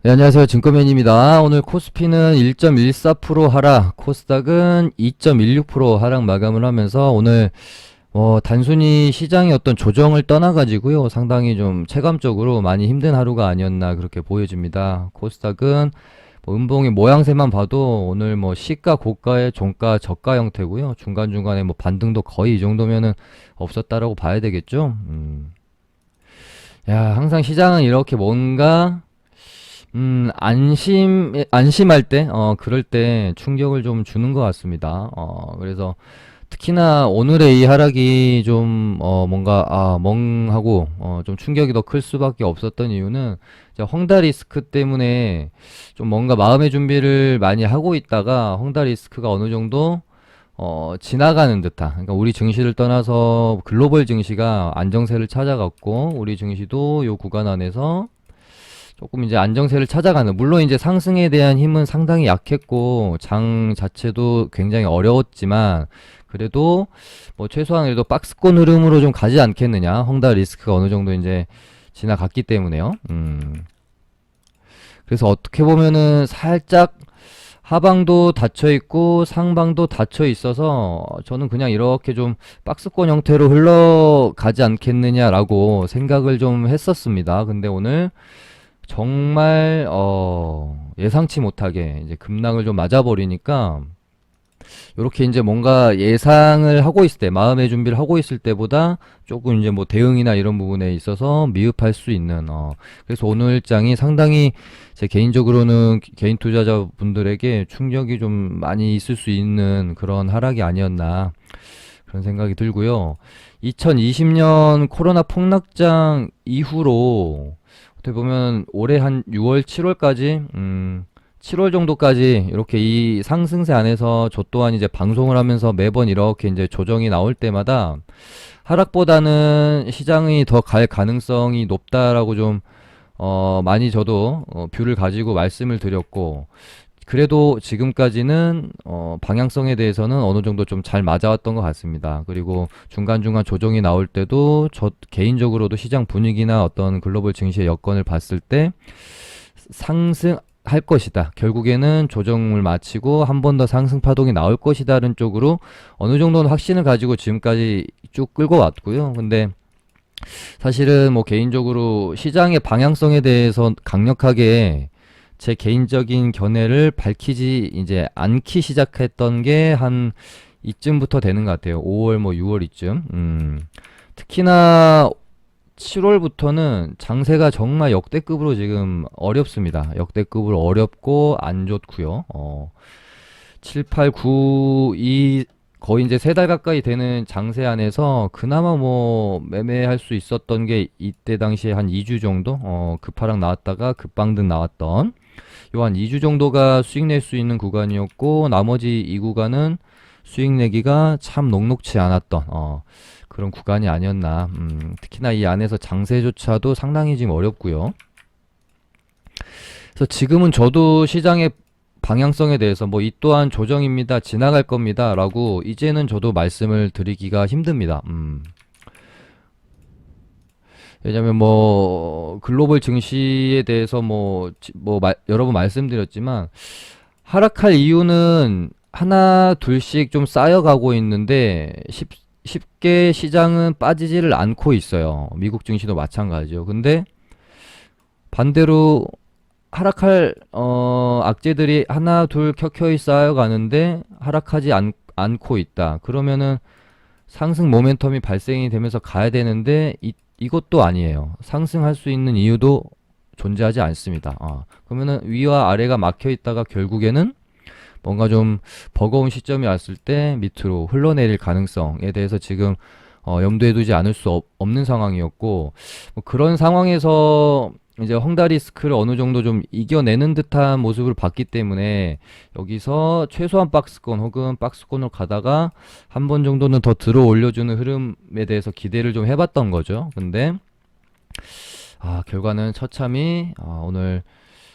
네, 안녕하세요. 증권맨입니다. 오늘 코스피는 1.14% 하락, 코스닥은 2.16% 하락 마감을 하면서 오늘 단순히 시장의 어떤 조정을 떠나가지고요. 상당히 좀 체감적으로 많이 힘든 하루가 아니었나 그렇게 보여집니다. 코스닥은 뭐 음봉의 모양새만 봐도 오늘 뭐 시가, 고가의 종가, 저가 형태고요. 중간중간에 뭐 반등도 거의 이 정도면은 없었다라고 봐야 되겠죠. 야, 항상 시장은 이렇게 뭔가 안심할 때, 그럴 때 충격을 좀 주는 것 같습니다. 그래서 특히나 오늘의 이 하락이 좀, 뭔가, 멍하고, 좀 충격이 더 클 수밖에 없었던 이유는, 이제 헝다 리스크 때문에 좀 뭔가 마음의 준비를 많이 하고 있다가, 헝다 리스크가 어느 정도, 지나가는 듯한. 그러니까 우리 증시를 떠나서 글로벌 증시가 안정세를 찾아갔고, 우리 증시도 요 구간 안에서 조금 이제 안정세를 찾아가는, 물론 이제 상승에 대한 힘은 상당히 약했고 장 자체도 굉장히 어려웠지만 그래도 뭐 최소한 그래도 박스권 흐름으로 좀 가지 않겠느냐. 헝다 리스크가 어느 정도 이제 지나갔기 때문에요. 그래서 어떻게 보면은 살짝 하방도 닫혀 있고 상방도 닫혀 있어서 저는 그냥 이렇게 좀 박스권 형태로 흘러가지 않겠느냐라고 생각을 좀 했었습니다. 근데 오늘 정말 예상치 못하게 이제 급락을 좀 맞아버리니까 요렇게 이제 뭔가 예상을 하고 있을 때, 마음의 준비를 하고 있을 때보다 조금 이제 뭐 대응이나 이런 부분에 있어서 미흡할 수 있는, 그래서 오늘 장이 상당히 제 개인적으로는 개인 투자자분들에게 충격이 좀 많이 있을 수 있는 그런 하락이 아니었나 그런 생각이 들고요. 2020년 코로나 폭락장 이후로 어떻게 보면 올해 한 6월, 7월까지, 7월 정도까지 이렇게 이 상승세 안에서 저 또한 이제 방송을 하면서 매번 이렇게 이제 조정이 나올 때마다 하락보다는 시장이 더 갈 가능성이 높다라고 좀, 많이 저도, 뷰를 가지고 말씀을 드렸고, 그래도 지금까지는 방향성에 대해서는 어느 정도 좀 잘 맞아왔던 것 같습니다. 그리고 중간중간 조정이 나올 때도 저 개인적으로도 시장 분위기나 어떤 글로벌 증시의 여건을 봤을 때 상승할 것이다. 결국에는 조정을 마치고 한 번 더 상승 파동이 나올 것이다는 쪽으로 어느 정도는 확신을 가지고 지금까지 쭉 끌고 왔고요. 근데 사실은 뭐 개인적으로 시장의 방향성에 대해서 강력하게 제 개인적인 견해를 밝히지 이제 않기 시작했던 게 한 이쯤부터 되는 것 같아요. 5월 뭐 6월 이쯤. 특히나 7월부터는 장세가 정말 역대급으로 지금 어렵습니다. 역대급으로 어렵고 안 좋고요. 7, 8, 9, 이 거의 이제 세 달 가까이 되는 장세 안에서 그나마 뭐 매매할 수 있었던 게 이때 당시에 한 2주 정도 급하락 나왔다가 급방등 나왔던 요 한 2주 정도가 수익 낼 수 있는 구간이었고 나머지 이 구간은 수익 내기가 참 녹록치 않았던 그런 구간이 아니었나. 특히나 이 안에서 장세조차도 상당히 지금 어렵고요. 그래서 지금은 저도 시장의 방향성에 대해서 뭐 이 또한 조정입니다. 지나갈 겁니다. 라고 이제는 저도 말씀을 드리기가 힘듭니다. 왜냐면 뭐 글로벌 증시에 대해서 여러 번 말씀드렸지만 하락할 이유는 하나 둘씩 좀 쌓여가고 있는데 쉽게 시장은 빠지지를 않고 있어요. 미국 증시도 마찬가지죠. 근데 반대로 하락할 악재들이 하나 둘 켜켜이 쌓여가는데 하락하지 않고 있다. 그러면은 상승 모멘텀이 발생이 되면서 가야 되는데 이것도 아니에요. 상승할 수 있는 이유도 존재하지 않습니다. 그러면은 위와 아래가 막혀 있다가 결국에는 뭔가 좀 버거운 시점이 왔을 때 밑으로 흘러내릴 가능성에 대해서 지금 염두에 두지 않을 수 없는 상황이었고 뭐 그런 상황에서 이제 헝다 리스크를 어느 정도 좀 이겨내는 듯한 모습을 봤기 때문에 여기서 최소한 박스권 혹은 박스권으로 가다가 한 번 정도는 더 들어 올려주는 흐름에 대해서 기대를 좀 해봤던 거죠. 근데 결과는 처참히 오늘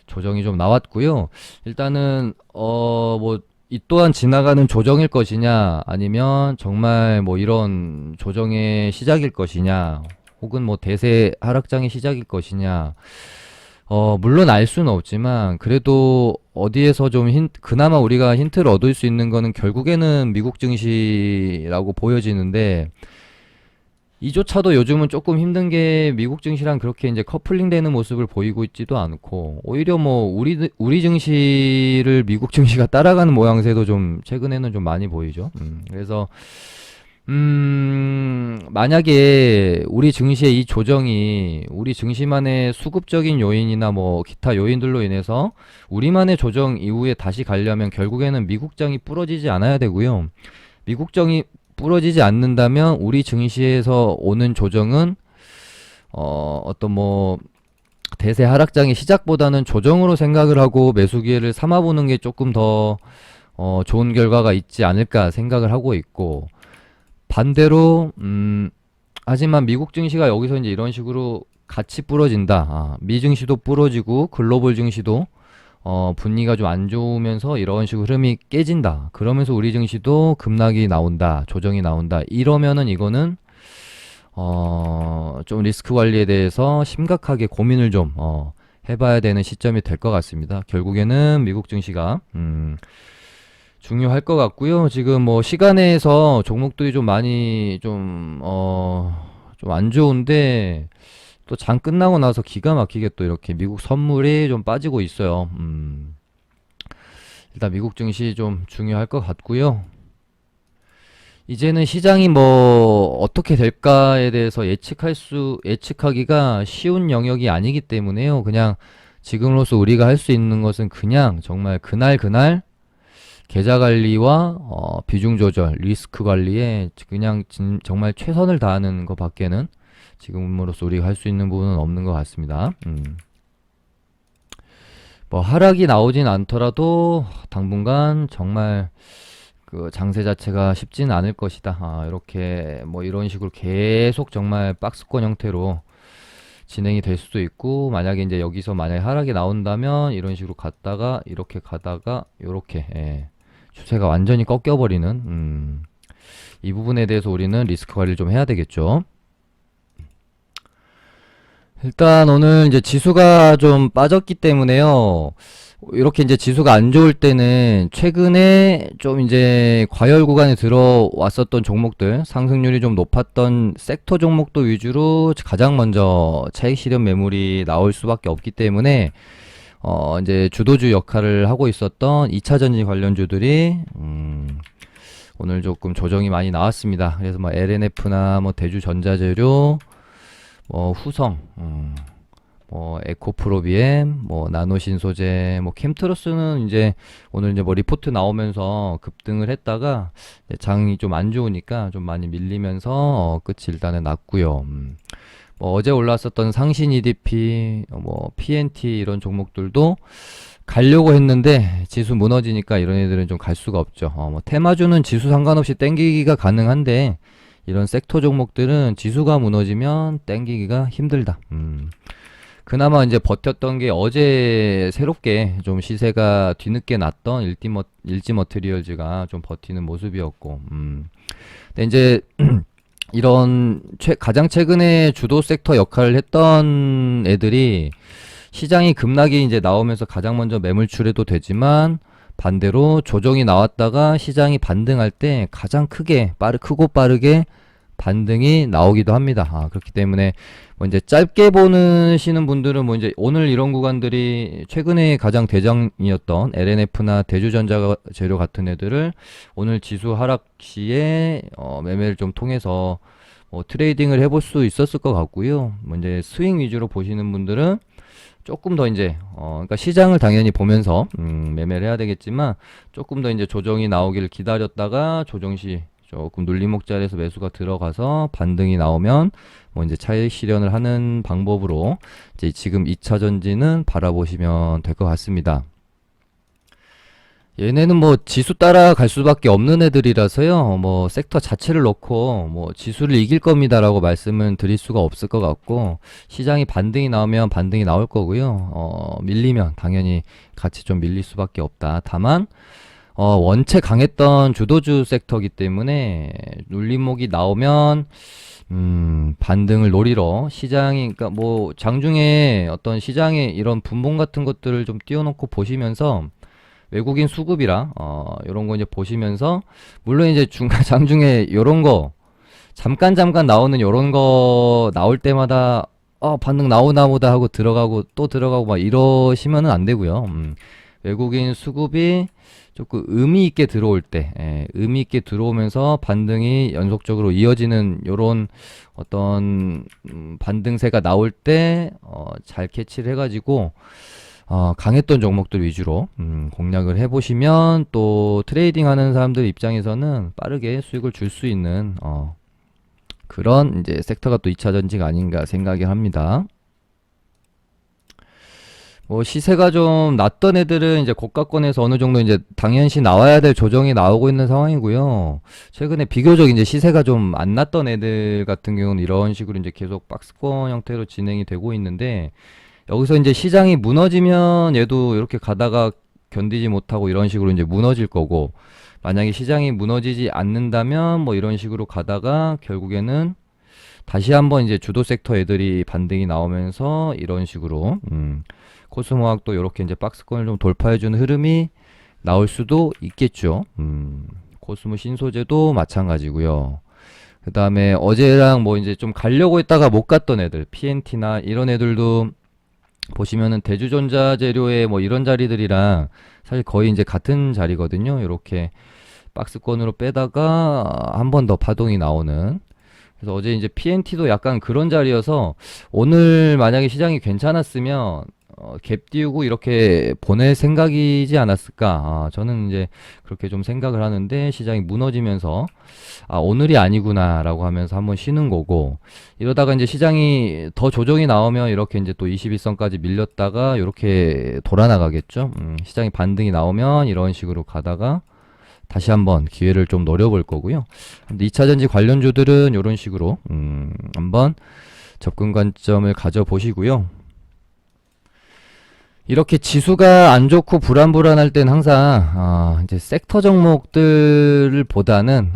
조정이 좀 나왔고요. 일단은 뭐 이 또한 지나가는 조정일 것이냐 아니면 정말 뭐 이런 조정의 시작일 것이냐 혹은 뭐 대세 하락장의 시작일 것이냐 물론 알 수는 없지만 그래도 어디에서 좀 그나마 우리가 힌트를 얻을 수 있는 거는 결국에는 미국 증시라고 보여지는데 이조차도 요즘은 조금 힘든 게 미국 증시랑 그렇게 이제 커플링 되는 모습을 보이고 있지도 않고 오히려 뭐 우리 증시를 미국 증시가 따라가는 모양새도 좀 최근에는 좀 많이 보이죠. 그래서 만약에 우리 증시의 이 조정이 우리 증시만의 수급적인 요인이나 뭐 기타 요인들로 인해서 우리만의 조정 이후에 다시 가려면 결국에는 미국장이 부러지지 않아야 되고요. 미국장이 부러지지 않는다면 우리 증시에서 오는 조정은 어떤 뭐 대세 하락장의 시작보다는 조정으로 생각을 하고 매수 기회를 삼아보는 게 조금 더 좋은 결과가 있지 않을까 생각을 하고 있고 반대로 하지만 미국 증시가 여기서 이제 이런 식으로 같이 부러진다. 미 증시도 부러지고 글로벌 증시도 분위기가 좀 안 좋으면서 이런 식으로 흐름이 깨진다. 그러면서 우리 증시도 급락이 나온다. 조정이 나온다. 이러면은 이거는 좀 리스크 관리에 대해서 심각하게 고민을 좀 해봐야 되는 시점이 될 것 같습니다. 결국에는 미국 증시가 중요할 것 같고요. 지금 뭐 시간에서 종목들이 좀 많이 좀 안 좋은데 또 장 끝나고 나서 기가 막히게 또 이렇게 미국 선물이 좀 빠지고 있어요. 일단 미국 증시 좀 중요할 것 같고요. 이제는 시장이 뭐 어떻게 될까에 대해서 예측하기가 쉬운 영역이 아니기 때문에요. 그냥 지금으로서 우리가 할 수 있는 것은 그냥 정말 그날 계좌 관리와 비중 조절, 리스크 관리에 그냥 정말 최선을 다하는 것밖에는 지금으로서 우리가 할 수 있는 부분은 없는 것 같습니다. 뭐 하락이 나오진 않더라도 당분간 정말 그 장세 자체가 쉽지는 않을 것이다. 이렇게 뭐 이런 식으로 계속 정말 박스권 형태로 진행이 될 수도 있고 만약에 이제 여기서 만약에 하락이 나온다면 이런 식으로 갔다가 이렇게 가다가 이렇게 추세가 완전히 꺾여버리는 이 부분에 대해서 우리는 리스크 관리를 좀 해야 되겠죠. 일단 오늘 이제 지수가 좀 빠졌기 때문에요. 이렇게 이제 지수가 안 좋을 때는 최근에 좀 이제 과열 구간에 들어왔었던 종목들, 상승률이 좀 높았던 섹터 종목도 위주로 가장 먼저 차익 실현 매물이 나올 수밖에 없기 때문에 이제 주도주 역할을 하고 있었던 2차 전지 관련주들이 오늘 조금 조정이 많이 나왔습니다. 그래서 뭐 LNF나 뭐 대주전자재료, 뭐 후성, 뭐 에코프로비엠, 뭐 나노신소재, 뭐 캠트로스는 이제 오늘 이제 뭐 리포트 나오면서 급등을 했다가 장이 좀 안 좋으니까 좀 많이 밀리면서 끝이 일단은 났고요. 뭐 어제 올랐었던 상신 EDP, 뭐 PNT 이런 종목들도 가려고 했는데 지수 무너지니까 이런 애들은 좀 갈 수가 없죠. 뭐 테마주는 지수 상관없이 땡기기가 가능한데 이런 섹터 종목들은 지수가 무너지면 땡기기가 힘들다. 그나마 이제 버텼던 게 어제 새롭게 좀 시세가 뒤늦게 났던 일지 머티리얼즈가 좀 버티는 모습이었고, 근데 이제 이런 가장 최근에 주도 섹터 역할을 했던 애들이 시장이 급락이 이제 나오면서 가장 먼저 매물출해도 되지만 반대로 조정이 나왔다가 시장이 반등할 때 가장 크고 빠르게 반등이 나오기도 합니다. 그렇기 때문에 뭐 이제 짧게 보시는 분들은 뭐 이제 오늘 이런 구간들이 최근에 가장 대장이었던 LNF나 대주전자 재료 같은 애들을 오늘 지수 하락 시에 매매를 좀 통해서 뭐 트레이딩을 해볼 수 있었을 것 같고요. 뭐 이제 스윙 위주로 보시는 분들은 조금 더 이제 그러니까 시장을 당연히 보면서 매매를 해야 되겠지만 조금 더 이제 조정이 나오기를 기다렸다가 조정 시 조금 눌림목 자리에서 매수가 들어가서 반등이 나오면 뭐 이제 차익 실현을 하는 방법으로 이제 지금 2차 전지는 바라보시면 될 것 같습니다. 얘네는 뭐 지수 따라갈 수밖에 없는 애들이라서요. 뭐 섹터 자체를 놓고 뭐 지수를 이길 겁니다라고 말씀은 드릴 수가 없을 것 같고 시장이 반등이 나오면 반등이 나올 거고요. 밀리면 당연히 같이 좀 밀릴 수밖에 없다. 다만 원체 강했던 주도주 섹터이기 때문에 눌림목이 나오면 반등을 노리러 시장이, 그러니까 뭐 장중에 어떤 시장의 이런 분봉 같은 것들을 좀 띄워놓고 보시면서 외국인 수급이랑 요런 거 이제 보시면서, 물론 이제 중간 장중에 요런 거 잠깐 잠깐 나오는 요런 거 나올 때마다 반등 나오나 보다 하고 들어가고 또 들어가고 막 이러시면은 안 되고요. 외국인 수급이 조금 의미 있게 들어올 때, 의미 있게 들어오면서 반등이 연속적으로 이어지는 요런 어떤 반등세가 나올 때 잘 캐치를 해가지고 강했던 종목들 위주로 공략을 해보시면 또 트레이딩 하는 사람들 입장에서는 빠르게 수익을 줄 수 있는 그런 이제 섹터가 또 2차 전지가 아닌가 생각이 합니다. 뭐 시세가 좀 낮던 애들은 이제 고가권에서 어느 정도 이제 당연시 나와야 될 조정이 나오고 있는 상황이고요. 최근에 비교적 이제 시세가 좀 안 났던 애들 같은 경우는 이런 식으로 이제 계속 박스권 형태로 진행이 되고 있는데, 여기서 이제 시장이 무너지면 얘도 이렇게 가다가 견디지 못하고 이런 식으로 이제 무너질 거고, 만약에 시장이 무너지지 않는다면 뭐 이런 식으로 가다가 결국에는 다시 한번 이제 주도 섹터 애들이 반등이 나오면서 이런 식으로 코스모학도 이렇게 이제 박스권을 좀 돌파해주는 흐름이 나올 수도 있겠죠. 코스모 신소재도 마찬가지고요. 그 다음에 어제랑 뭐 이제 좀 가려고 했다가 못 갔던 애들, PNT나 이런 애들도 보시면은 대주전자 재료의 뭐 이런 자리들이랑 사실 거의 이제 같은 자리거든요. 이렇게 박스권으로 빼다가 한 번 더 파동이 나오는. 그래서 어제 이제 PNT도 약간 그런 자리여서 오늘 만약에 시장이 괜찮았으면 갭 띄우고 이렇게 보낼 생각이지 않았을까. 저는 이제 그렇게 좀 생각을 하는데, 시장이 무너지면서 오늘이 아니구나 라고 하면서 한번 쉬는 거고, 이러다가 이제 시장이 더 조정이 나오면 이렇게 이제 또 21선까지 밀렸다가 이렇게 돌아 나가겠죠. 시장이 반등이 나오면 이런 식으로 가다가 다시 한번 기회를 좀 노려볼 거고요. 2차전지 관련주들은 이런 식으로 한번 접근 관점을 가져보시고요. 이렇게 지수가 안 좋고 불안불안할 땐 항상 이제 섹터 종목들을 보다는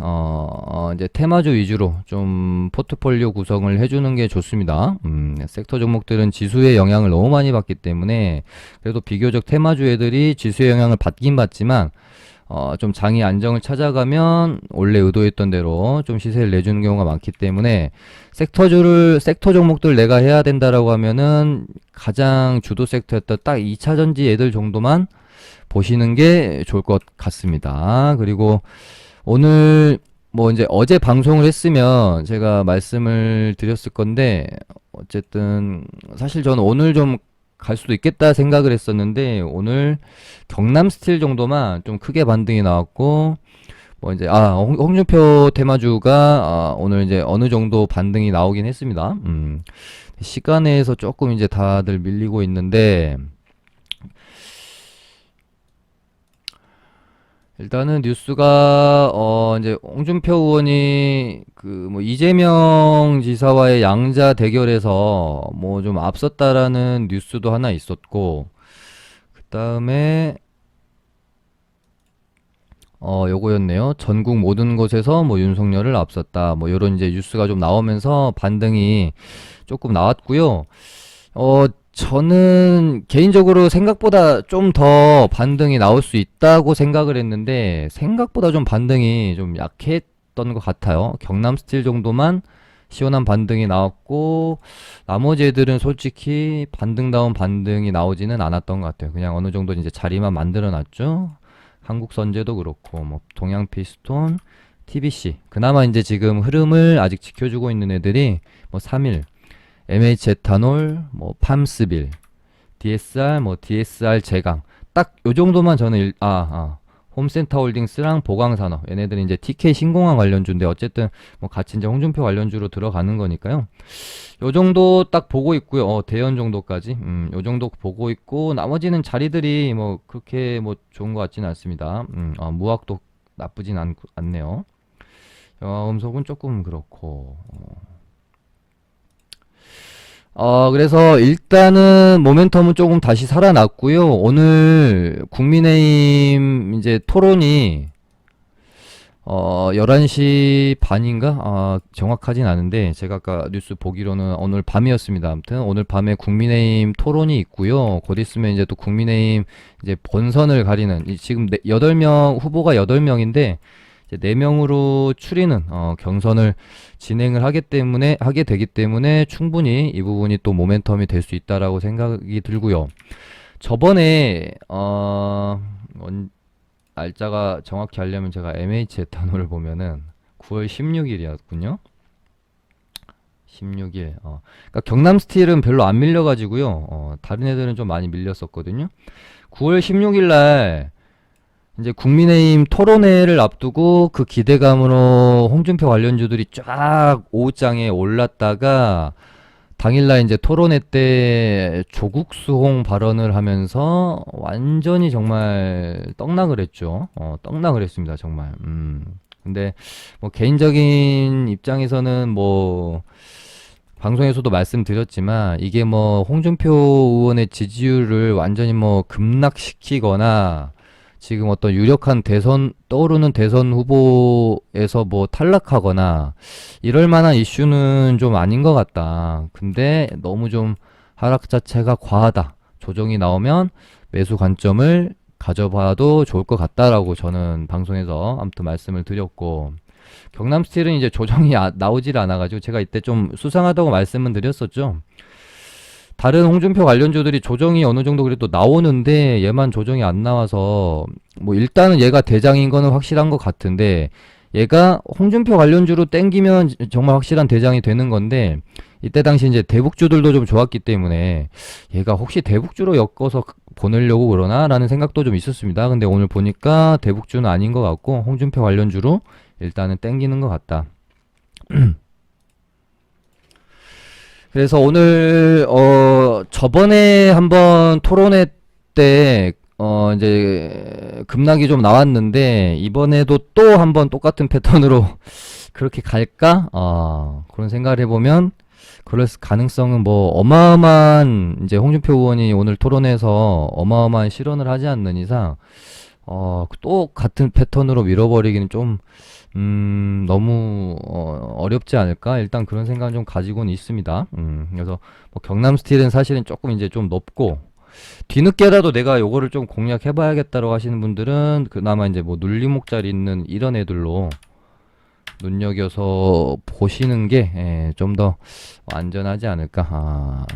이제 테마주 위주로 좀 포트폴리오 구성을 해주는 게 좋습니다. 섹터 종목들은 지수의 영향을 너무 많이 받기 때문에, 그래도 비교적 테마주 애들이 지수의 영향을 받긴 받지만 좀 장이 안정을 찾아가면 원래 의도했던 대로 좀 시세를 내주는 경우가 많기 때문에, 섹터 종목들 내가 해야 된다라고 하면은 가장 주도 섹터였던 딱 2차 전지 애들 정도만 보시는 게 좋을 것 같습니다. 그리고 오늘 뭐 이제 어제 방송을 했으면 제가 말씀을 드렸을 건데, 어쨌든 사실 저는 오늘 좀 갈 수도 있겠다 생각을 했었는데, 오늘 경남 스틸 정도만 좀 크게 반등이 나왔고, 뭐 이제 홍준표 테마주가 오늘 이제 어느 정도 반등이 나오긴 했습니다. 시간에서 조금 이제 다들 밀리고 있는데, 일단은 뉴스가 이제 홍준표 의원이 그 뭐 이재명 지사와의 양자 대결에서 뭐 좀 앞섰다라는 뉴스도 하나 있었고, 그 다음에 요거였네요. 전국 모든 곳에서 뭐 윤석열을 앞섰다, 뭐 요런 이제 뉴스가 좀 나오면서 반등이 조금 나왔고요. 저는 개인적으로 생각보다 좀 더 반등이 나올 수 있다고 생각을 했는데, 생각보다 좀 반등이 좀 약했던 것 같아요. 경남 스틸 정도만 시원한 반등이 나왔고, 나머지 애들은 솔직히 반등다운 반등이 나오지는 않았던 것 같아요. 그냥 어느 정도 이제 자리만 만들어 놨죠. 한국선제도 그렇고, 뭐 동양피스톤, TBC, 그나마 이제 지금 흐름을 아직 지켜주고 있는 애들이 뭐 3일, MH에탄올, 뭐 팜스빌, DSR, 뭐 DSR 제강, 딱 요 정도만 저는 홈센터홀딩스랑 보강산업, 얘네들이 이제 TK 신공항 관련주인데, 어쨌든 뭐 같이 이제 홍준표 관련주로 들어가는 거니까요. 요 정도 딱 보고 있고요. 대연 정도까지 요 정도 보고 있고, 나머지는 자리들이 뭐 그렇게 뭐 좋은 것 같지는 않습니다. 무학도 나쁘진 않네요. 영화음속은 조금 그렇고, 그래서 일단은 모멘텀은 조금 다시 살아났고요. 오늘 국민의힘 이제 토론이 11시 반인가? 정확하진 않은데, 제가 아까 뉴스 보기로는 오늘 밤이었습니다. 아무튼, 오늘 밤에 국민의힘 토론이 있고요. 곧 있으면 이제 또 국민의힘 이제 본선을 가리는, 지금 8명, 후보가 8명인데, 이제 4명으로 추리는, 경선을 진행을 하게 되기 때문에 충분히 이 부분이 또 모멘텀이 될 수 있다라고 생각이 들고요. 저번에, 날짜가 정확히 하려면 제가 MH 에탄올을 보면은 9월 16일이었군요. 16일. 그러니까 경남 스틸은 별로 안 밀려가지고요. 다른 애들은 좀 많이 밀렸었거든요. 9월 16일 날 이제 국민의힘 토론회를 앞두고 그 기대감으로 홍준표 관련주들이 쫙 오후장에 올랐다가 당일날 이제 토론회 때 조국 수홍 발언을 하면서 완전히 정말 떡락을 했죠. 떡락을 했습니다, 정말. 근데 뭐 개인적인 입장에서는 뭐 방송에서도 말씀드렸지만 이게 뭐 홍준표 의원의 지지율을 완전히 뭐 급락시키거나 지금 어떤 유력한 떠오르는 대선 후보에서 뭐 탈락하거나 이럴 만한 이슈는 좀 아닌 것 같다. 근데 너무 좀 하락 자체가 과하다. 조정이 나오면 매수 관점을 가져봐도 좋을 것 같다라고 저는 방송에서 아무튼 말씀을 드렸고, 경남 스틸은 이제 조정이 나오질 않아가지고 제가 이때 좀 수상하다고 말씀은 드렸었죠. 다른 홍준표 관련주들이 조정이 어느 정도 그래도 나오는데 얘만 조정이 안 나와서 뭐 일단은 얘가 대장인 거는 확실한 것 같은데, 얘가 홍준표 관련주로 땡기면 정말 확실한 대장이 되는 건데, 이때 당시 이제 대북주들도 좀 좋았기 때문에 얘가 혹시 대북주로 엮어서 보내려고 그러나 라는 생각도 좀 있었습니다. 근데 오늘 보니까 대북주는 아닌 것 같고 홍준표 관련주로 일단은 땡기는 것 같다. 그래서 오늘 저번에 한번 토론회 때 이제 급락이 좀 나왔는데 이번에도 또 한번 똑같은 패턴으로 그렇게 갈까? 그런 생각을 해보면 그럴 가능성은 뭐 어마어마한, 이제 홍준표 의원이 오늘 토론에서 어마어마한 실언을 하지 않는 이상 또 같은 패턴으로 밀어버리기는 좀 너무 어렵지 않을까? 일단 그런 생각은 좀 가지고는 있습니다. 그래서 뭐 경남 스틸은 사실은 조금 이제 좀 높고, 뒤늦게라도 내가 요거를 좀 공략해봐야겠다고 하시는 분들은 그나마 이제 뭐 눌림목자리 있는 이런 애들로 눈여겨서 보시는 게 좀 더 안전하지 않을까.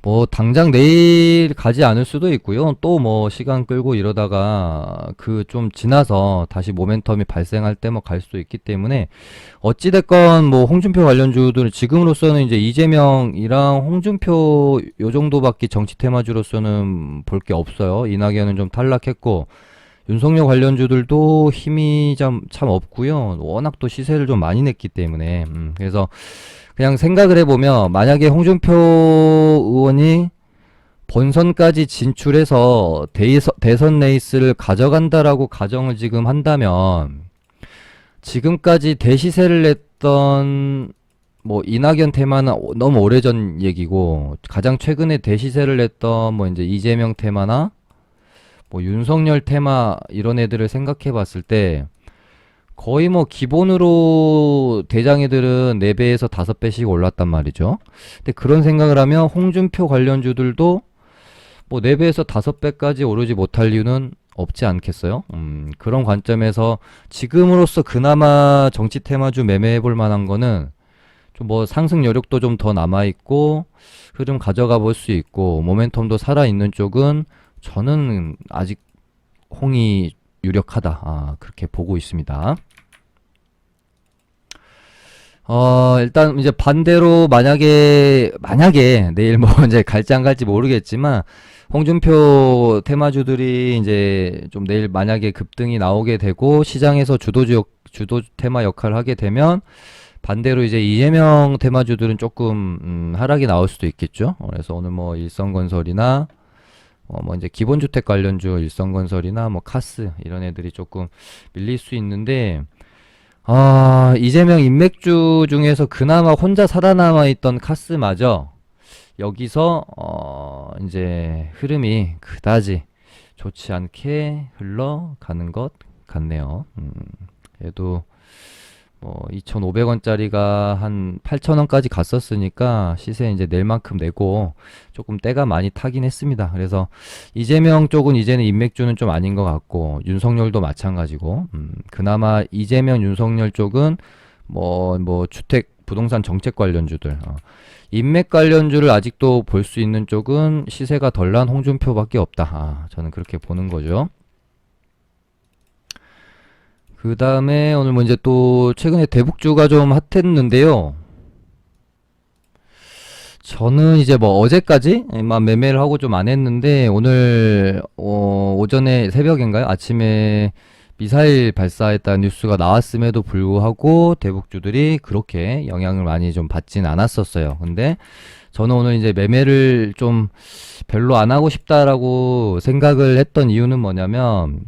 뭐 당장 내일 가지 않을 수도 있고요. 또 뭐 시간 끌고 이러다가 그 좀 지나서 다시 모멘텀이 발생할 때 뭐 갈 수도 있기 때문에, 어찌 됐건 뭐 홍준표 관련주들 지금으로서는 이제 이재명이랑 홍준표 요 정도밖에 정치 테마주로서는 볼 게 없어요. 이낙연은 좀 탈락했고 윤석열 관련주들도 힘이 참 없고요. 워낙 또 시세를 좀 많이 냈기 때문에 그래서 그냥 생각을 해보면, 만약에 홍준표 의원이 본선까지 진출해서 대선 레이스를 가져간다라고 가정을 지금 한다면, 지금까지 대시세를 냈던 뭐 이낙연 테마는 너무 오래전 얘기고, 가장 최근에 대시세를 냈던 뭐 이제 이재명 테마나 뭐 윤석열 테마 이런 애들을 생각해 봤을 때 거의 뭐 기본으로 대장애들은 4배에서 5배씩 올랐단 말이죠. 근데 그런 생각을 하면 홍준표 관련주들도 뭐 4배에서 5배까지 오르지 못할 이유는 없지 않겠어요? 그런 관점에서 지금으로서 그나마 정치 테마주 매매해 볼 만한 거는 좀 뭐 상승 여력도 좀 더 남아있고 흐름 가져가 볼 수 있고 모멘텀도 살아있는 쪽은 저는 아직 홍이 유력하다. 그렇게 보고 있습니다. 일단 이제 반대로 만약에 내일 뭐 이제 갈지 안 갈지 모르겠지만 홍준표 테마주들이 이제 좀 내일 만약에 급등이 나오게 되고 시장에서 주도 테마 역할을 하게 되면, 반대로 이제 이재명 테마주들은 조금 하락이 나올 수도 있겠죠. 그래서 오늘 뭐 일성건설이나 뭐 이제 기본주택 관련주 일성건설이나 뭐 카스 이런 애들이 조금 밀릴 수 있는데, 이재명 인맥주 중에서 그나마 혼자 살아남아 있던 카스마저 여기서 이제 흐름이 그다지 좋지 않게 흘러가는 것 같네요. 얘도 뭐 2,500원짜리가 한 8,000원까지 갔었으니까 시세 이제 낼 만큼 내고 조금 때가 많이 타긴 했습니다. 그래서 이재명 쪽은 이제는 인맥주는 좀 아닌 것 같고 윤석열도 마찬가지고 그나마 이재명 윤석열 쪽은 뭐 주택 부동산 정책 관련주들 인맥 관련주를 아직도 볼 수 있는 쪽은 시세가 덜 난 홍준표밖에 없다. 저는 그렇게 보는 거죠. 그 다음에 오늘 뭐 이제 또 최근에 대북주가 좀 핫했는데요. 저는 이제 뭐 어제까지만 매매를 하고 좀 안 했는데 오늘 오전에 새벽인가요? 아침에 미사일 발사했다는 뉴스가 나왔음에도 불구하고 대북주들이 그렇게 영향을 많이 좀 받진 않았었어요. 근데 저는 오늘 이제 매매를 좀 별로 안 하고 싶다라고 생각을 했던 이유는 뭐냐면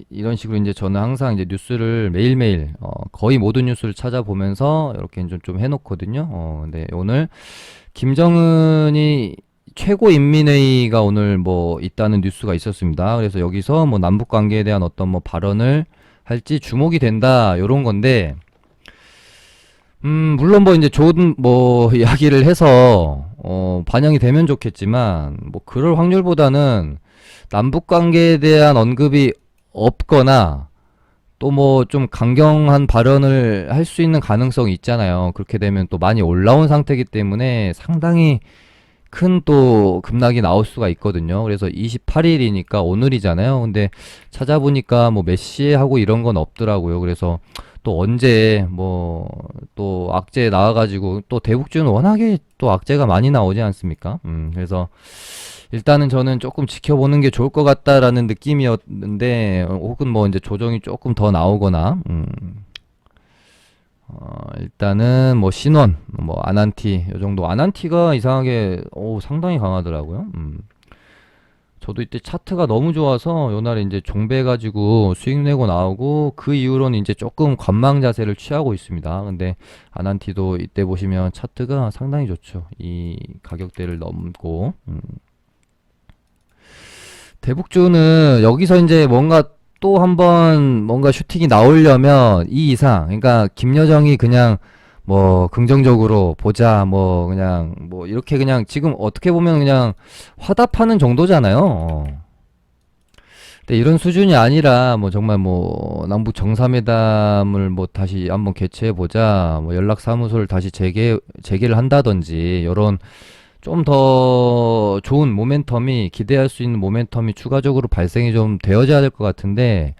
이런 식으로 이제 저는 항상 이제 뉴스를 매일매일 거의 모든 뉴스를 찾아보면서 이렇게 좀 해놓거든요. 근데 오늘 김정은이 최고인민회의가 오늘 뭐 있다는 뉴스가 있었습니다. 그래서 여기서 뭐 남북 관계에 대한 어떤 뭐 발언을 할지 주목이 된다 이런 건데 물론 뭐 이제 좋은 뭐 이야기를 해서 반영이 되면 좋겠지만 뭐 그럴 확률보다는 남북 관계에 대한 언급이 없거나 또 뭐 좀 강경한 발언을 할 수 있는 가능성이 있잖아요. 그렇게 되면 또 많이 올라온 상태이기 때문에 상당히 큰 또 급락이 나올 수가 있거든요. 그래서 28일이니까 오늘이잖아요. 근데 찾아보니까 뭐 몇 시에 하고 이런 건 없더라고요. 그래서 또 언제 뭐 또 악재 나와가지고 또 대북주는 워낙에 또 악재가 많이 나오지 않습니까? 그래서 일단은 저는 조금 지켜보는 게 좋을 것 같다라는 느낌이었는데 혹은 뭐 이제 조정이 조금 더 나오거나 일단은 뭐 신원 뭐 아난티 요 정도 아난티가 이상하게 상당히 강하더라고요. 저도 이때 차트가 너무 좋아서 요날에 이제 종배가지고 수익 내고 나오고 그 이후로는 이제 조금 관망 자세를 취하고 있습니다. 근데 아난티도 이때 보시면 차트가 상당히 좋죠. 이 가격대를 넘고 대북주는 여기서 이제 뭔가 또 한번 뭔가 슈팅이 나오려면 이 이상 그러니까 김여정이 그냥 뭐 긍정적으로 보자 뭐 그냥 뭐 이렇게 그냥 지금 어떻게 보면 그냥 화답하는 정도잖아요. 근데 이런 수준이 아니라 뭐 정말 뭐 남북 정상회담을 뭐 다시 한번 개최해 보자 뭐 연락사무소를 다시 재개를 한다든지 이런 좀 더 좋은 모멘텀이 기대할 수 있는 모멘텀이 추가적으로 발생이 좀 되어져야 될 것 같은데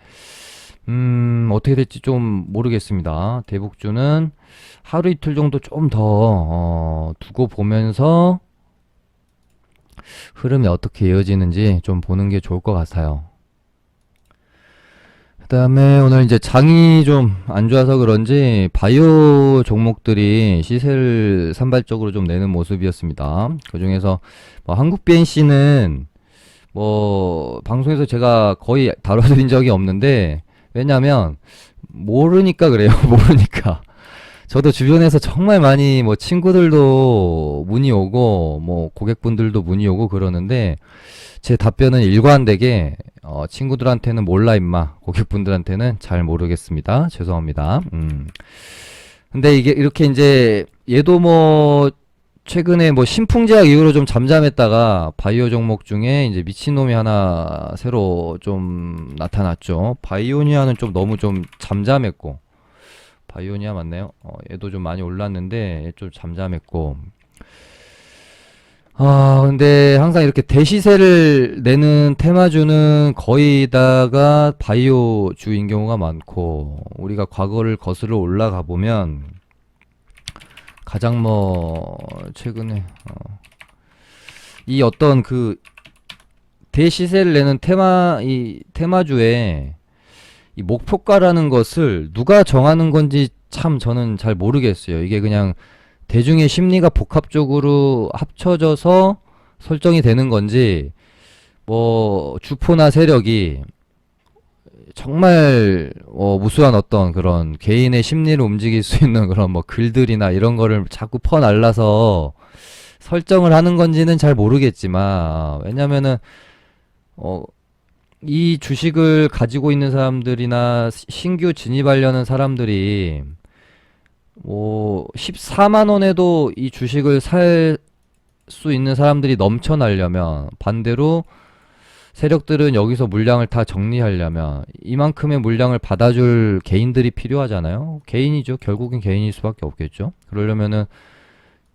어떻게 될지 좀 모르겠습니다. 대북주는 하루 이틀 정도 좀 더 두고 보면서 흐름이 어떻게 이어지는지 좀 보는 게 좋을 것 같아요. 그 다음에 오늘 이제 장이 좀 안 좋아서 그런지 바이오 종목들이 시세를 산발적으로 좀 내는 모습이었습니다. 그 중에서 뭐 한국 BNC는 뭐 방송에서 제가 거의 다뤄드린 적이 없는데 왜냐면 모르니까 그래요. 모르니까. 저도 주변에서 정말 많이 뭐 친구들도 문의 오고 뭐 고객분들도 문의 오고 그러는데 제 답변은 일관되게 친구들한테는 몰라 임마 고객분들한테는 잘 모르겠습니다. 죄송합니다. 근데 이게 이렇게 이제 얘도 뭐 최근에 뭐 신풍제약 이후로 좀 잠잠했다가 바이오 종목 중에 이제 미친놈이 하나 새로 좀 나타났죠. 바이오니아는 좀 너무 좀 잠잠했고 바이오니아 맞나요? 얘도 좀 많이 올랐는데 얘 좀 잠잠했고 근데 항상 이렇게 대시세를 내는 테마주는 거의 다가 바이오주인 경우가 많고 우리가 과거를 거슬러 올라가 보면 가장 뭐 최근에 이 어떤 그 대시세를 내는 이 테마주에 이 목표가라는 것을 누가 정하는 건지 참 저는 잘 모르겠어요. 이게 그냥 대중의 심리가 복합적으로 합쳐져서 설정이 되는 건지 뭐 주포나 세력이 정말 무수한 어떤 그런 개인의 심리를 움직일 수 있는 그런 뭐 글들이나 이런 거를 자꾸 퍼날라서 설정을 하는 건지는 잘 모르겠지만, 왜냐면은 어, 이 주식을 가지고 있는 사람들이나 신규 진입하려는 사람들이 뭐 14만 원에도 이 주식을 살 수 있는 사람들이 넘쳐나려면, 반대로 세력들은 여기서 물량을 다 정리하려면 이만큼의 물량을 받아줄 개인들이 필요하잖아요. 개인이죠. 결국엔 개인일 수밖에 없겠죠. 그러려면은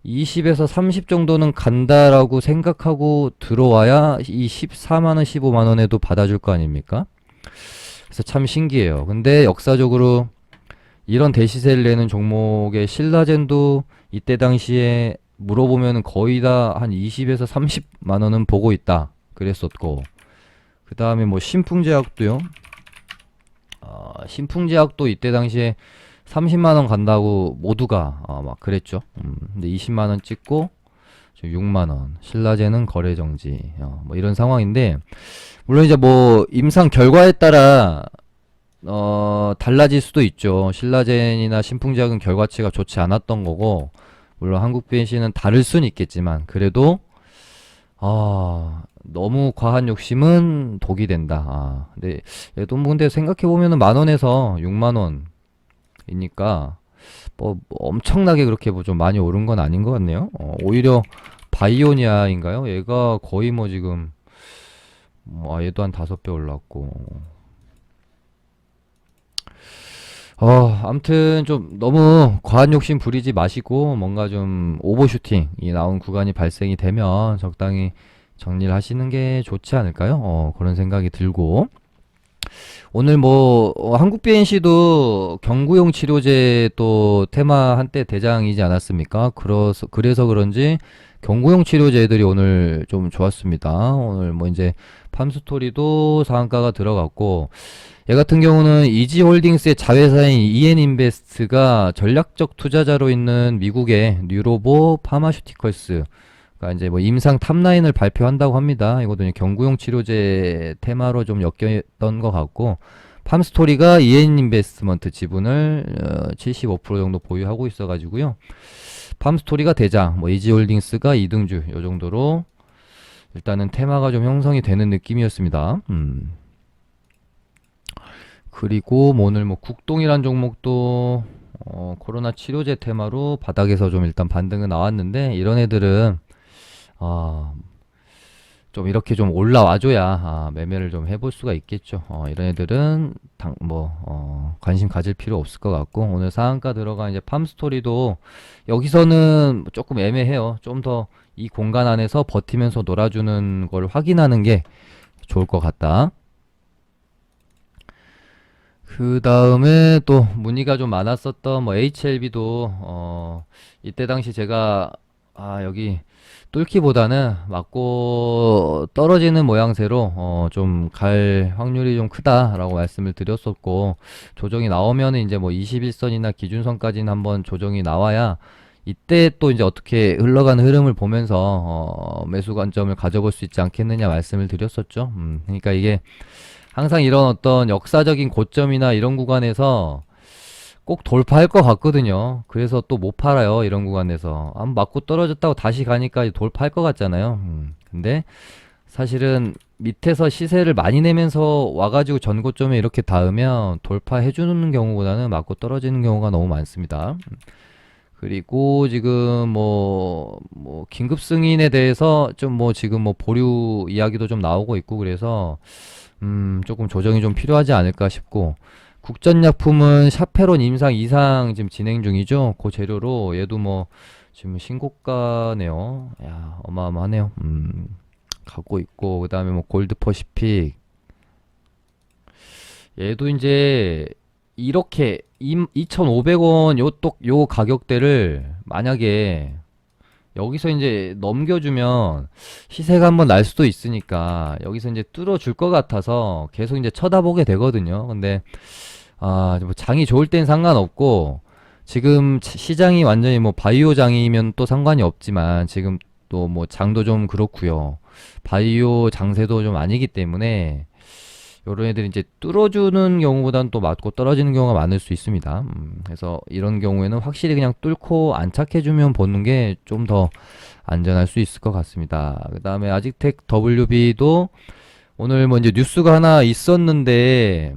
20에서 30 정도는 간다라고 생각하고 들어와야 이 14만 원, 15만 원에도 받아줄 거 아닙니까? 그래서 참 신기해요. 근데 역사적으로 이런 대시세를 내는 종목의 신라젠도 이때 당시에 물어보면 거의 다 한 20에서 30만 원은 보고 있다 그랬었고, 그 다음에 뭐 신풍제약도요. 신풍제약도 이때 당시에 30만 원 간다고 모두가 막 그랬죠. 근데 20만 원 찍고 6만 원. 신라젠은 거래 정지. 뭐 이런 상황인데, 물론 이제 뭐 임상 결과에 따라 달라질 수도 있죠. 신라젠이나 신풍제약은 결과치가 좋지 않았던 거고, 물론 한국 BNC는 다를 수는 있겠지만, 그래도 너무 과한 욕심은 독이 된다. 근데 얘도 뭐 근데 생각해 보면은 만 원에서 6만 원이니까 뭐 엄청나게 그렇게 뭐 좀 많이 오른 건 아닌 것 같네요. 오히려 바이오니아인가요? 얘가 거의 뭐 지금 얘도 한 5배 올랐고. 암튼 좀 너무 과한 욕심 부리지 마시고, 뭔가 좀 오버슈팅이 나온 구간이 발생이 되면 적당히 정리를 하시는 게 좋지 않을까요? 그런 생각이 들고, 오늘 뭐 한국 BNC도 경구용 치료제 또 테마 한때 대장이지 않았습니까? 그래서 그런지 경구용 치료제들이 오늘 좀 좋았습니다. 오늘 뭐 이제 팜스토리도 상한가가 들어갔고, 얘 같은 경우는 이지홀딩스의 자회사인 이엔인베스트가 전략적 투자자로 있는 미국의 뉴로보 파마슈티컬스가 이제 뭐 임상 탑라인을 발표한다고 합니다. 이것도 경구용 치료제 테마로 좀 엮였던 것 같고, 팜스토리가 이엔인베스트먼트 지분을 75% 정도 보유하고 있어가지고요. 팜스토리가 대장, 뭐 이지홀딩스가 2등주, 요 정도로 일단은 테마가 좀 형성이 되는 느낌이었습니다. 그리고 뭐 오늘 뭐 국동이란 종목도 코로나 치료제 테마로 바닥에서 좀 일단 반등은 나왔는데, 이런 애들은 좀 이렇게 좀 올라와줘야 매매를 좀 해볼 수가 있겠죠. 이런 애들은 관심 가질 필요 없을 것 같고, 오늘 상한가 들어간 이제 팜스토리도 여기서는 조금 애매해요. 좀 더 이 공간 안에서 버티면서 놀아주는 걸 확인하는 게 좋을 것 같다. 그 다음에 또 문의가 좀 많았었던 뭐 HLB도 이때 당시 제가 여기 뚫기보다는 맞고 떨어지는 모양새로 좀 갈 확률이 좀 크다라고 말씀을 드렸었고, 조정이 나오면은 이제 뭐 21선이나 기준선까지는 한번 조정이 나와야 이때 또 이제 어떻게 흘러가는 흐름을 보면서 매수 관점을 가져볼 수 있지 않겠느냐 말씀을 드렸었죠. 그러니까 이게 항상 이런 어떤 역사적인 고점이나 이런 구간에서 꼭 돌파할 것 같거든요. 그래서 또 못 팔아요. 이런 구간에서 한번 맞고 떨어졌다고 다시 가니까 돌파할 것 같잖아요. 근데 사실은 밑에서 시세를 많이 내면서 와가지고 전고점에 이렇게 닿으면 돌파해주는 경우보다는 맞고 떨어지는 경우가 너무 많습니다. 그리고 지금 뭐 긴급 승인에 대해서 좀 뭐 지금 뭐 보류 이야기도 좀 나오고 있고, 그래서 조금 조정이 좀 필요하지 않을까 싶고, 국전약품은 샤페론 임상 이상 지금 진행 중이죠. 그 재료로 얘도 뭐 지금 신고가네요. 야, 어마어마하네요. 갖고 있고, 그 다음에 뭐 골드퍼시픽, 얘도 이제 이렇게 2,500원 요 가격대를 만약에 여기서 이제 넘겨주면 시세가 한번 날 수도 있으니까 여기서 이제 뚫어줄 것 같아서 계속 이제 쳐다보게 되거든요. 근데 뭐 장이 좋을 땐 상관없고, 지금 시장이 완전히 뭐 바이오 장이면 또 상관이 없지만, 지금 또 뭐 장도 좀 그렇고요. 바이오 장세도 좀 아니기 때문에 요런 애들이 이제 뚫어주는 경우보다는 또 맞고 떨어지는 경우가 많을 수 있습니다. 그래서 이런 경우에는 확실히 그냥 뚫고 안착해주면 보는 게 좀 더 안전할 수 있을 것 같습니다. 그 다음에 아직텍 WB도 오늘 뭐 이제 뉴스가 하나 있었는데,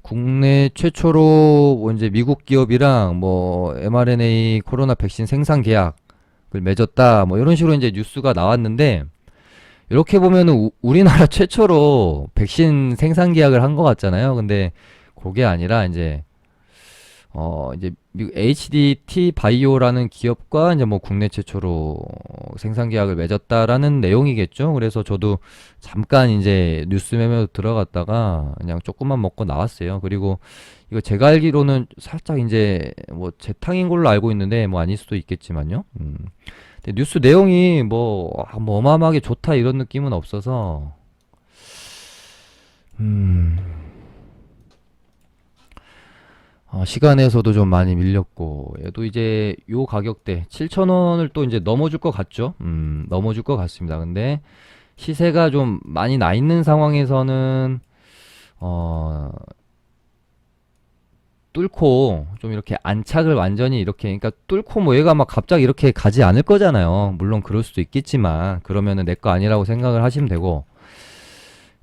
국내 최초로 뭐 이제 미국 기업이랑 뭐 mRNA 코로나 백신 생산 계약을 맺었다, 뭐 이런 식으로 이제 뉴스가 나왔는데, 이렇게 보면은 우리나라 최초로 백신 생산 계약을 한 것 같잖아요. 근데 그게 아니라 이제 미국 HDT 바이오라는 기업과 이제 뭐 국내 최초로 생산 계약을 맺었다라는 내용이겠죠. 그래서 저도 잠깐 이제 뉴스 매매로 들어갔다가 그냥 조금만 먹고 나왔어요. 그리고 이거 제가 알기로는 살짝 이제 뭐 재탕인 걸로 알고 있는데 뭐 아닐 수도 있겠지만요. 근데 뉴스 내용이 뭐 어마어마하게 좋다 이런 느낌은 없어서, 음, 시간에서도 좀 많이 밀렸고, 얘도 이제 요 가격대 7,000원을 또 이제 넘어줄 것 같죠? 넘어줄 것 같습니다. 근데 시세가 좀 많이 나 있는 상황에서는, 어, 뚫고 좀 이렇게 안착을 완전히 이렇게, 그러니까 뚫고 뭐 얘가 막 갑자기 이렇게 가지 않을 거잖아요. 물론 그럴 수도 있겠지만, 그러면은 내 거 아니라고 생각을 하시면 되고,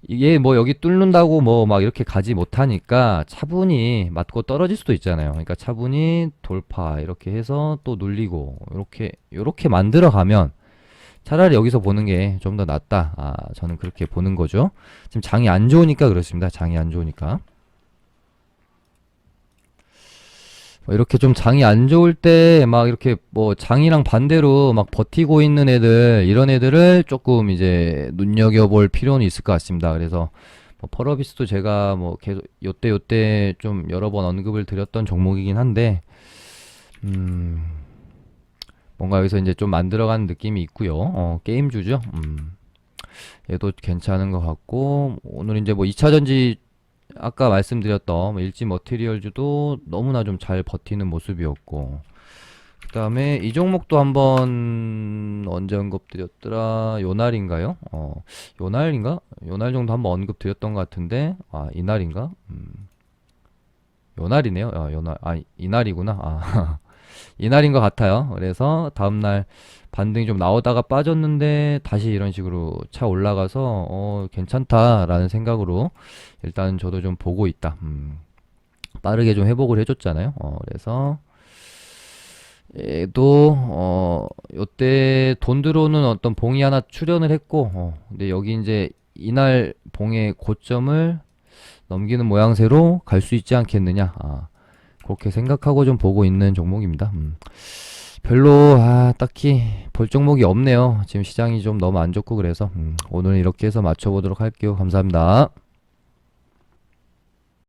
이게 뭐 여기 뚫는다고 뭐 막 이렇게 가지 못하니까 차분히 맞고 떨어질 수도 있잖아요. 그러니까 차분히 돌파 이렇게 해서 또 눌리고 요렇게 만들어 가면 차라리 여기서 보는 게 좀 더 낫다. 저는 그렇게 보는 거죠. 지금 장이 안 좋으니까 그렇습니다. 장이 안 좋으니까. 뭐 이렇게 좀 장이 안 좋을 때 막 이렇게 뭐 장이랑 반대로 막 버티고 있는 애들, 이런 애들을 조금 이제 눈여겨볼 필요는 있을 것 같습니다. 그래서 뭐 펄어비스도 제가 뭐 계속 요때 좀 여러 번 언급을 드렸던 종목이긴 한데, 음, 뭔가 여기서 이제 좀 만들어가는 느낌이 있고요. 게임주죠. 얘도 괜찮은 것 같고, 오늘 이제 뭐 2차전지 아까 말씀드렸던 뭐 일지 머티리얼즈도 너무나 좀 잘 버티는 모습이었고, 그 다음에 이 종목도 한번 언제 언급드렸더라? 요날인가요? 요날인가? 요날 정도 한번 언급드렸던 것 같은데, 이날인가? 요날이네요. 이날이구나. 이날인 것 같아요. 그래서 다음날 반등이 좀 나오다가 빠졌는데 다시 이런 식으로 차 올라가서 괜찮다라는 생각으로 일단 저도 좀 보고 있다. 빠르게 좀 회복을 해줬잖아요. 그래서 얘도 요때 돈 들어오는 어떤 봉이 하나 출현을 했고, 근데 여기 이제 이날 봉의 고점을 넘기는 모양새로 갈 수 있지 않겠느냐. 그렇게 생각하고 좀 보고 있는 종목입니다. 별로 딱히 볼 종목이 없네요. 지금 시장이 좀 너무 안 좋고 그래서 오늘은 이렇게 해서 맞춰보도록 할게요. 감사합니다.